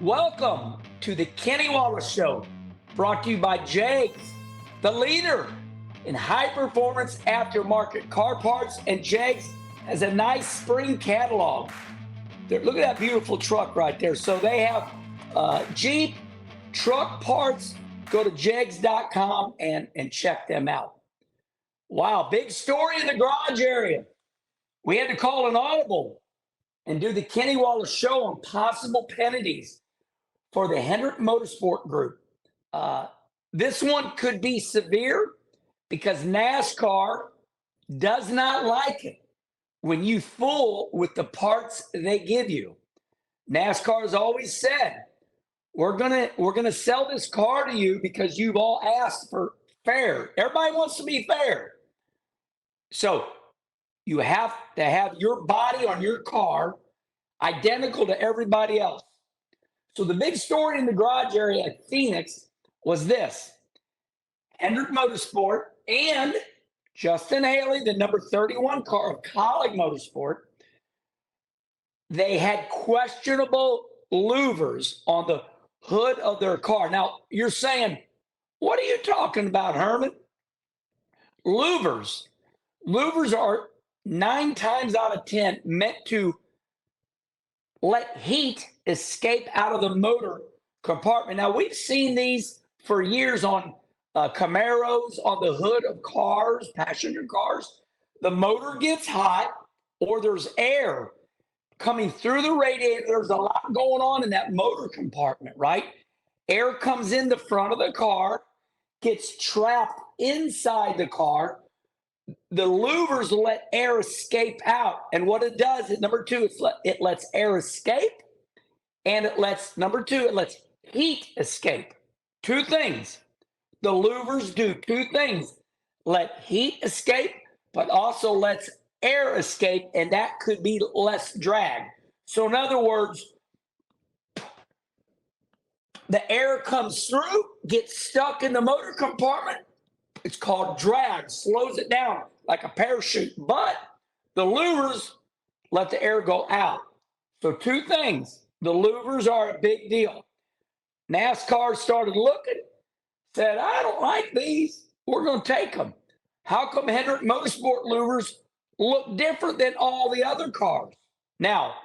Welcome to the Kenny Wallace Show, brought to you by JEGS, the leader in high-performance aftermarket car parts, and JEGS has a nice spring catalog. Look at that beautiful truck right there. So they have Jeep, truck parts. Go to jegs.com and check them out. Wow, big story in the garage area. We had to call an audible and do the Kenny Wallace Show on possible penalties for the Hendrick Motorsport Group. This one could be severe because NASCAR does not like it when you fool with the parts they give you. NASCAR has always said, we're gonna sell this car to you because you've all asked for fair. Everybody wants to be fair. So you have to have your body on your car identical to everybody else. So the big story in the garage area at Phoenix was this. Hendrick Motorsport and Justin Haley, the number 31 car of Colleague Motorsport, they had questionable louvers on the hood of their car. Now, you're saying, what are you talking about, Herman? Louvers. Louvers are 9 times out of 10 meant to let heat escape out of the motor compartment. Now, we've seen these for years on Camaros, on the hood of cars, passenger cars. The motor gets hot or there's air coming through the radiator. There's a lot going on in that motor compartment, right? Air comes in the front of the car, gets trapped inside the car. The louvers let air escape out. And what it does is, number two, it lets air escape. And it lets heat escape. Two things. The louvers do two things. Let heat escape, but also lets air escape, and that could be less drag. So in other words, the air comes through, gets stuck in the motor compartment. It's called drag, slows it down like a parachute. But the louvers let the air go out. So two things. The louvers are a big deal. NASCAR started looking, said, I don't like these. We're going to take them. How come Hendrick Motorsport louvers look different than all the other cars? Now,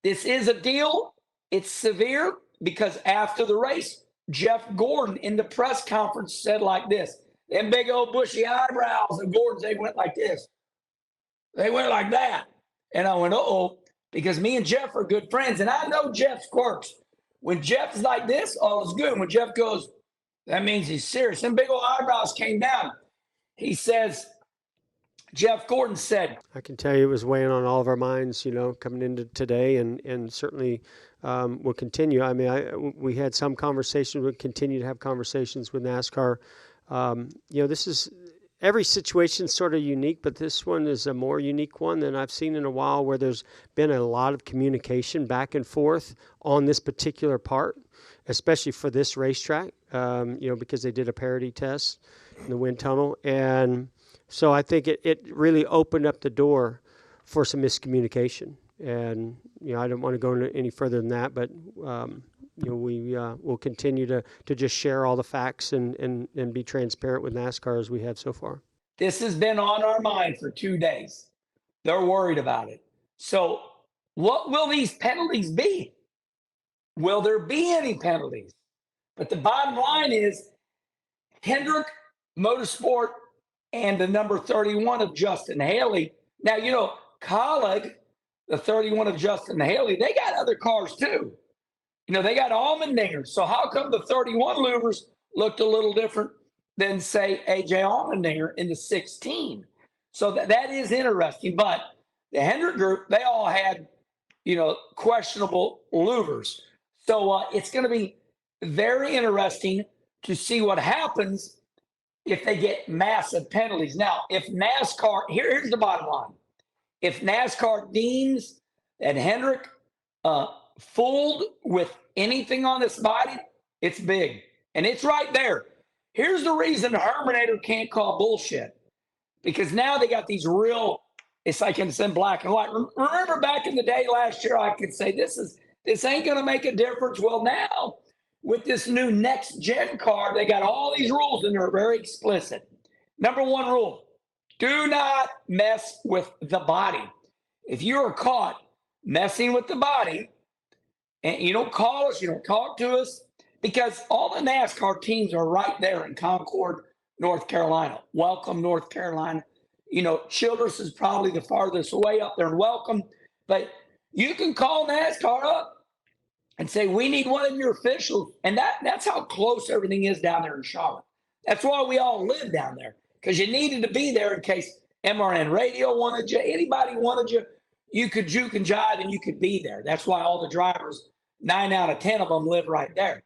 this is a deal. It's severe because after the race, Jeff Gordon in the press conference said like this, them big old bushy eyebrows of Gordon's, they went like this. They went like that. And I went, uh-oh, because me and Jeff are good friends. And I know Jeff's quirks. When Jeff's like this, all is good. When Jeff goes, that means he's serious. Them big old eyebrows came down. He says, Jeff Gordon said, I can tell you it was weighing on all of our minds, coming into today, and certainly will continue. I mean, we had some conversations. We'll continue to have conversations with NASCAR. This is every situation is sort of unique, but this one is a more unique one than I've seen in a while, where there's been a lot of communication back and forth on this particular part, especially for this racetrack, because they did a parity test in the wind tunnel. And so I think it really opened up the door for some miscommunication. And, I don't want to go into any further than that, but, we will continue to just share all the facts and be transparent with NASCAR as we have so far. This has been on our mind for 2 days. They're worried about it. So what will these penalties be? Will there be any penalties? But the bottom line is Hendrick Motorsport and the number 31 of Justin Haley. Now, Colleague, the 31 of Justin Haley, they got other cars too. They got Allmendingers. So how come the 31 louvers looked a little different than, say, A.J. Allmendinger in the 16? So that is interesting. But the Hendrick group, they all had, questionable louvers. So it's going to be very interesting to see what happens if they get massive penalties. Now, if NASCAR, here's the bottom line. If NASCAR deems that Hendrick fooled with anything on this body, it's big. And it's right there. Here's the reason Herminator can't call bullshit. Because now they got these real, it's like it's in black and white. Remember back in the day last year, I could say this is this ain't going to make a difference. Well, now with this new next gen car, they got all these rules and they're very explicit. Number one rule, do not mess with the body. If you are caught messing with the body and you don't call us, you don't talk to us, because all the NASCAR teams are right there in Concord, North Carolina. Welcome, North Carolina. You know, Childress is probably the farthest away up there in Welcome, but you can call NASCAR up and say, we need one of your officials. And that's how close everything is down there in Charlotte. That's why we all live down there, because you needed to be there in case MRN Radio wanted you, anybody wanted you, you could juke and jive and you could be there. That's why all the drivers, 9 out of 10 of them live right there.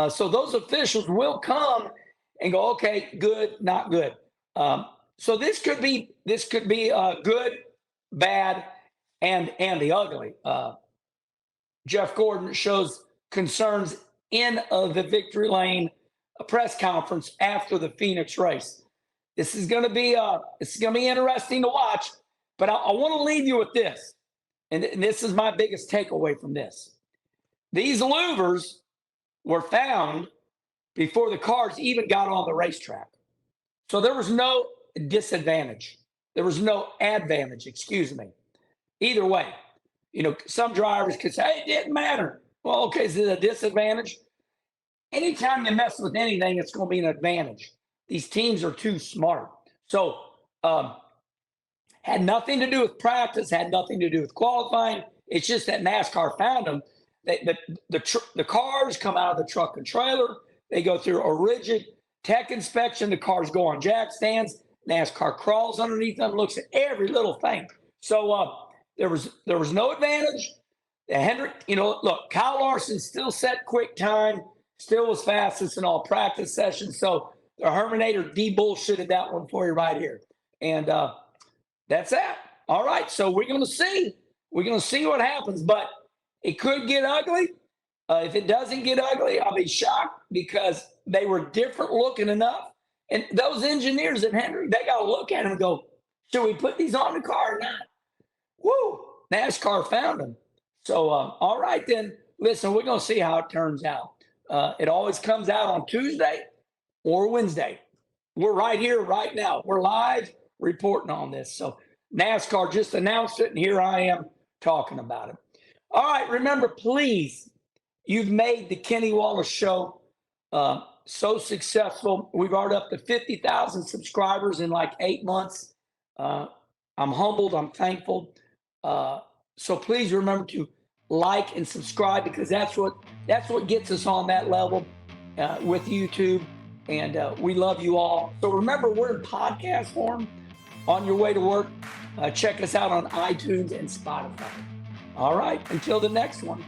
So those officials will come and go, okay, good, not good. So this could be good, bad, and the ugly. Jeff Gordon shows concerns in the victory lane press conference after the Phoenix race. This is going to be interesting to watch. But I want to leave you with this, and this is my biggest takeaway from this. These louvers were found before the cars even got on the racetrack. So there was no disadvantage. There was no advantage, excuse me. Either way, you know, some drivers could say, hey, it didn't matter. Well, okay, is it a disadvantage? Anytime you mess with anything, it's going to be an advantage. These teams are too smart. So, had nothing to do with practice, had nothing to do with qualifying. It's just that NASCAR found them. The cars come out of the truck and trailer. They go through a rigid tech inspection. The cars go on jack stands. NASCAR crawls underneath them, looks at every little thing. So there was no advantage. Hendrick, you know, look, Kyle Larson still set quick time, still was fastest in all practice sessions. So the Herminator de-bullshitted that one for you right here. And that's that. All right, so we're going to see. We're going to see what happens, but it could get ugly. If it doesn't get ugly, I'll be shocked, because they were different looking enough. And those engineers at Hendrick, they got to look at them and go, should we put these on the car or not? Woo, NASCAR found them. So, all right, then, listen, we're going to see how it turns out. It always comes out on Tuesday or Wednesday. We're right here, right now. We're live reporting on this. So NASCAR just announced it, and here I am talking about it. All right, remember, please, you've made the Kenny Wallace Show so successful. We've already up to 50,000 subscribers in like 8 months. I'm humbled. I'm thankful. So please remember to like and subscribe, because that's what gets us on that level with YouTube. And we love you all. So remember, we're in podcast form on your way to work. Check us out on iTunes and Spotify. All right, until the next one.